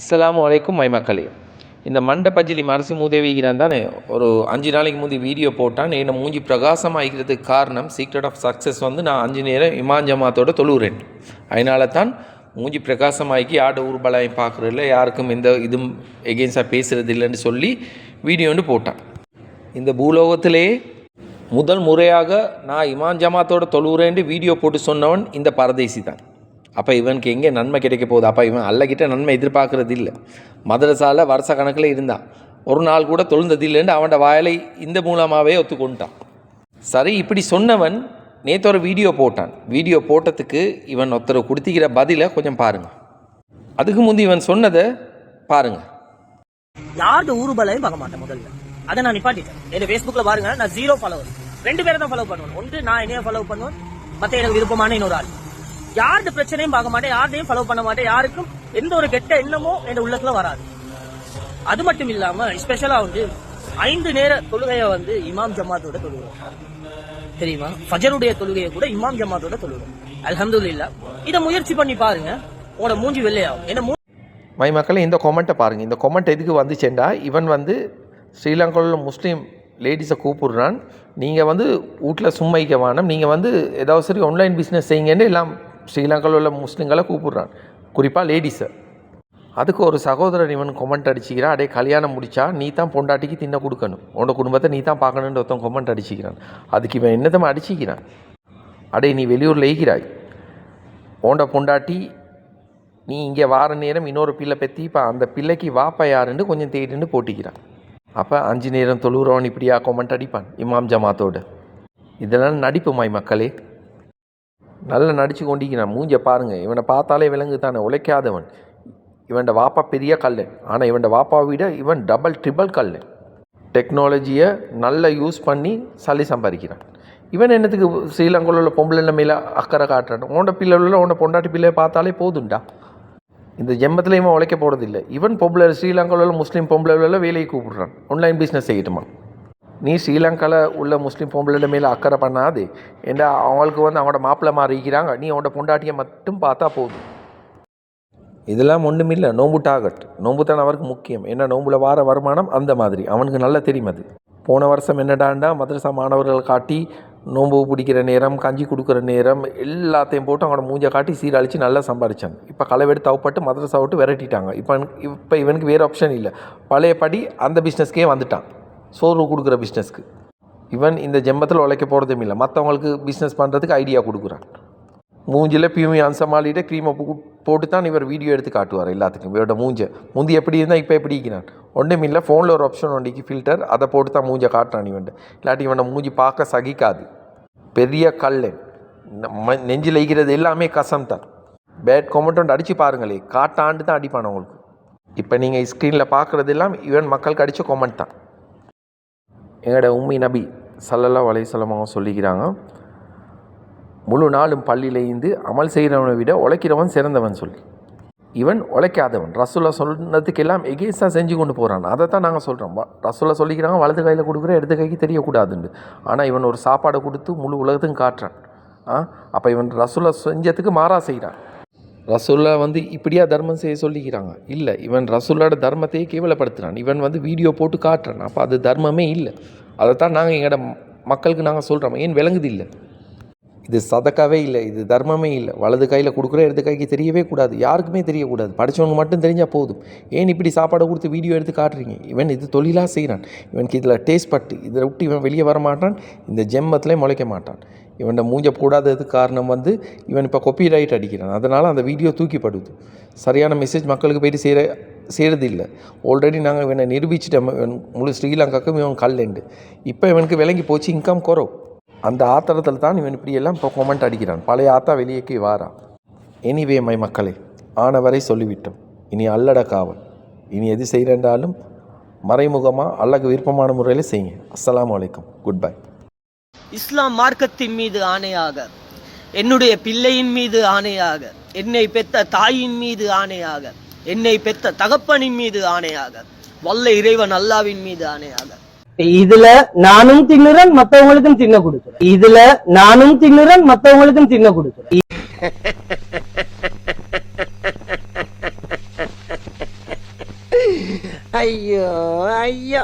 அஸ்ஸலாமு அலைக்கும் மைமக்களே. இந்த மண்டை பஜ்ஜிலி மரசி மூதேவிக்கிறான் தானே ஒரு 5 நாளைக்கு முந்தி வீடியோ போட்டான். என்னை மூஞ்சி பிரகாசமாகிறதுக்கு காரணம் சீக்ரெட் ஆஃப் சக்ஸஸ் வந்து நான் 5 நேரம் இமாம் ஜமாத்தோட தொழுகிறேன். அதனால தான் மூஞ்சி பிரகாசமாக்கி ஆட ஊர்பலாயம் பார்க்குறதில்ல, யாருக்கும் எந்த இதுவும் எகெயின்ஸ்டாக பேசுகிறது இல்லைன்னு சொல்லி வீடியோ ஒன்று போட்டான். இந்த பூலோகத்திலே முதல் முறையாக நான் இமாம் ஜமாத்தோட தொழுகிறேன்னு வீடியோ போட்டு சொன்னவன் இந்த பரதேசி தான். அப்போ இவனுக்கு எங்கே நன்மை கிடைக்க போகுது? அப்போ இவன் அல்லக்கிட்ட நன்மை எதிர்பார்க்குறது இல்லை. மதரசாவில் வருஷ கணக்கில் இருந்தான், ஒரு நாள் கூட தொழுந்தது இல்லைன்னு அவனோட வாயிலை இந்த மூலமாகவே ஒத்துக்கொண்டான். சரி, இப்படி சொன்னவன் நேற்று ஒரு வீடியோ போட்டான். வீடியோ போட்டதுக்கு இவன் ஒருத்தர் கொடுத்திக்கிற பதிலை கொஞ்சம் பாருங்கள். அதுக்கு முந்தி இவன் சொன்னதை பாருங்கள். யாரு ஊருபலையும் பார்க்க மாட்டேன். முதல்ல அதை நான் நிப்பாட்டிட்டேன். என் ஃபேஸ்புக்கில் பாருங்க, நான் 0 ஃபாலோவர், 2 பேரை தான் ஃபாலோ பண்ணுவேன். ஒன்று நான் என்னைய ஃபாலோ பண்ணுவேன், மற்ற எனக்கு விருப்பமான இன்னொரு ஆள். யாருடைய பிரச்சனையும் பார்க்க மாட்டேன், யாரையும் ஃபாலோ பண்ண மாட்டேன். யாருக்கும் எந்த ஒரு கெட்ட எண்ணமோ என் உள்ளத்துல வராது. அது மட்டும் இல்லாம ஸ்பெஷலா வந்து 5 நேர தொழுகைய வந்து இமாம் ஜமாத்தோட தொழுகிறோம். தெரியுமா? ஃபஜருடைய தொழுகையை கூட இமாம் ஜமாத்தோட தொழுகிறோம். அல்ஹம்துலில்லாஹ். இதை முயற்சி பண்ணி பாருங்க, உங்களோட மூஞ்சி வெள்ளையாகும். என்ன மக்களே, இந்த கொமெண்ட்டை பாருங்கள். இந்த கொமெண்ட் எதுக்கு வந்துச்சேண்டா, இவன் வந்து ஸ்ரீலங்காவில் முஸ்லீம் லேடிஸை கூப்பிடுறான். நீங்கள் வந்து வீட்டில் சும்மைக்க வேணும், நீங்கள் வந்து ஏதாவது சரி ஆன்லைன் பிஸ்னஸ் செய்யுங்கன்னு எல்லாம் ஸ்ரீலங்காவில் உள்ள முஸ்லீம்களை கூப்பிடுறான், குறிப்பாக லேடிஸை. அதுக்கு ஒரு சகோதரன் இவன் கொமெண்ட் அடிச்சிக்கிறான், அடே கல்யாணம் முடித்தா நீ தான் பொண்டாட்டிக்கு தின்ன கொடுக்கணும், உன்னோட குடும்பத்தை நீ தான் பார்க்கணுன்னு ஒருத்தன் கொமெண்ட் அடிச்சிக்கிறான். அதுக்கு இவன் என்னதான் அடிச்சிக்கிறான், அடே நீ வெளியூரில் ஈகிறாய், உன்னோட பொண்டாட்டி நீ இங்கே வார நேரம் இன்னொரு பிள்ளை பெற்றி இப்போ அந்த பிள்ளைக்கு வாப்பா யாருன்னு கொஞ்சம் தேடின்னு போட்டிக்கிறான். அப்போ 5 நேரம் தொழுகிறவன் இப்படியா கொமெண்ட் அடிப்பான் இமாம் ஜமாத்தோடு? இதெல்லாம் நடிப்பு மக்களே, நல்லா நடித்து கொண்டிக்கிறான். மூஞ்ச பாருங்கள், இவனை பார்த்தாலே விலங்கு தானே, உழைக்காதவன். இவன்ட வாப்பா பெரிய கல்லன், ஆனால் இவன்ட வாப்பாவை விட இவன் டபுள் ட்ரிபிள் கல்லன். டெக்னாலஜியை நல்லா யூஸ் பண்ணி சல்லி சம்பாதிக்கிறான். இவன் என்னத்துக்கு ஸ்ரீலங்காவில் உள்ள பொம்பளை மேலே அக்கறை காட்டுறான்? உன்னோட பிள்ளைகளில் உன்னோட பொண்டாட்டி பிள்ளையை பார்த்தாலே போதுண்டா. இந்த ஜெம்மத்தில் இவன் உழைக்க போகிறதில்லை. இவன் பொம்பளை ஸ்ரீலங்காவில் முஸ்லீம் பொம்பளை வேலையை கூப்பிடுறான், ஆன்லைன் பிஸ்னஸ் செய்யட்டுமா. நீ ஸ்ரீலங்காவில் உள்ள முஸ்லீம் பொம்பளை மேலே அக்கறை பண்ணாது. ஏன்னா அவங்களுக்கு வந்து அவனோட மாப்பிள்ளை மாறிக்கிறாங்க, நீ அவனோட பொண்டாட்டியை மட்டும் பார்த்தா போதும். இதெல்லாம் ஒன்றுமில்லை. நோம்பு டார்கெட், நோம்பு தான் அவருக்கு முக்கியம். ஏன்னா நோம்புல வார வருமானம் அந்த மாதிரி அவனுக்கு நல்லா தெரியும். அது போன வருஷம் என்னடாண்டா மதரசா மாணவர்களை காட்டி நோம்பு பிடிக்கிற நேரம், கஞ்சி கொடுக்குற நேரம் எல்லாத்தையும் போட்டு அவனோட மூஞ்சை காட்டி சீரழித்து நல்லா சம்பாதிச்சான். இப்போ களவெடுத்து தவப்பட்டு மதரசா விட்டு விரட்டிட்டாங்க. இப்போ இவனுக்கு வேறு ஆப்ஷன் இல்லை, பழையபடி அந்த பிஸ்னஸ்க்கே வந்துட்டான், சோறு கொடுக்குற பிஸ்னஸ்க்கு. இவன் இந்த ஜெம்மத்தில் உழைக்க போகிறதும் இல்லை, மற்றவங்களுக்கு பிஸ்னஸ் பண்ணுறதுக்கு ஐடியா கொடுக்குறான். மூஞ்சில் பியூமி அம்சமாலிட்ட க்ரீமை போட்டு தான் இவர் வீடியோ எடுத்து காட்டுவார் எல்லாத்துக்கும். இவரோட மூஞ்சை முந்தி எப்படி இருந்தால் இப்போ எப்படி இருக்கிறான் ஒன்றும் இல்லை. ஃபோனில் ஒரு ஆப்ஷன் ஒன்றைக்கு ஃபில்டர், அதை போட்டு தான் மூஞ்சை காட்டுறான் இவன். இல்லாட்டி இவனை மூஞ்சி பார்க்க சகிக்காது. பெரிய கல்லன், நெஞ்சில் இருக்கிறது எல்லாமே கசம் தான். பேட் கொமெண்ட் ஒன்று அடித்து பாருங்களே, காட்டாண்டு தான் அடிப்பான் அவங்களுக்கு. இப்போ நீங்கள் ஸ்க்ரீனில் பார்க்குறது எல்லாம் இவன் மக்களுக்கு அடித்த கொமெண்ட் தான். எங்களோட உம்மி நபி ஸல்லல்லாஹு அலைஹி வஸல்லம் அவங்க சொல்லிக்கிறாங்க, முழு நாளும் பள்ளியிலேருந்து அமல் செய்கிறவனை விட உழைக்கிறவன் சிறந்தவன் சொல்லி. இவன் உழைக்காதவன். ரசூலா சொன்னதுக்கெல்லாம் எகேன்ஸ்டாக செஞ்சு கொண்டு போகிறான். அதை தான் நாங்கள் சொல்கிறோம். ரசூலா சொல்லிக்கிறாங்க வலது கையில் கொடுக்குற இடது கைக்கு தெரியக்கூடாதுன்னு. ஆனால் இவன் ஒரு சாப்பாடை கொடுத்து முழு உலகத்துக்கும் காட்டுறான். அப்போ இவன் ரசூலா செஞ்சதுக்கு மாறாக செய்கிறான். ரசூலா வந்து இப்படியா தர்மம் செய்ய சொல்லிக்கிறாங்க? இல்லை, இவன் ரசூலோட தர்மத்தையே கேவலப்படுத்துகிறான். இவன் வந்து வீடியோ போட்டு காட்டுறான். அப்போ அது தர்மமே இல்லை. அதைத்தான் நாங்கள் எங்களோட மக்களுக்கு நாங்கள் சொல்கிறோம். ஏன் விளங்குது இல்லை? இது சதக்காவே இல்லை, இது தர்மமே இல்லை. வலது கையில் கொடுக்குற இடது கைக்கு தெரியவே கூடாது, யாருக்குமே தெரியக்கூடாது. படித்தவங்க மட்டும் தெரிஞ்சால் போதும். ஏன் இப்படி சாப்பாடை கொடுத்து வீடியோ எடுத்து காட்டுறீங்க? இவன் இது தொழிலாக செய்கிறான். இவனுக்கு இதில் டேஸ்ட் பட்டு இதை விட்டு இவன் வெளியே வர மாட்டான், இந்த ஜெம்மத்துலேயும் முளைக்க மாட்டான். இவன் மூஞ்ச போடாததுக்கு காரணம் வந்து இவன் இப்போ காப்பி ரைட் அடிக்கிறான். அதனால் அந்த வீடியோ தூக்கிப்படுது. சரியான மெசேஜ் மக்களுக்கு போய்ட்டு செய்கிறது இல்லை. ஆல்ரெடி நாங்கள் இவனை நிரூபிச்சிட்டோம். இவன் முழு ஸ்ரீலங்காக்கும் இவன் கல்லண்டு. இப்போ இவனுக்கு விளங்கி போச்சு இன்கம் குறவு. அந்த ஆத்திரத்தில் தான் இவன் இப்படியெல்லாம் இப்போ கொமெண்ட் அடிக்கிறான். பழைய ஆத்தா வெளியேக்கி வாரான். எனிவே மக்களே, ஆனவரை சொல்லிவிட்டோம். இனி அல்லட காவல். இனி எது செய்கிறேன்றாலும் மறைமுகமாக அல்லாஹ்வுக்கு விருப்பமான முறையில் செய்யுங்க. அஸ்ஸலாமு அலைக்கும், குட் பை. இஸ்லாம் மார்க்கத்தின் மீது ஆணையாக, என்னுடைய பிள்ளையின் மீது ஆணையாக, என்னை பெற்ற தாயின் மீது ஆணையாக, என்னை பெற்ற தகப்பனின் மீது ஆணையாக, வல்ல இறைவன் அல்லாஹ்வின் மீது ஆணையாக, இதுல நானும் தின்னுறேன், மத்தவங்களுக்கும் தின்ன கொடுக்குறேன். இதுல நானும் தின்னுறேன், மத்தவங்களுக்கும் தின்ன கொடுக்குறேன். ஐயோ ஐயோ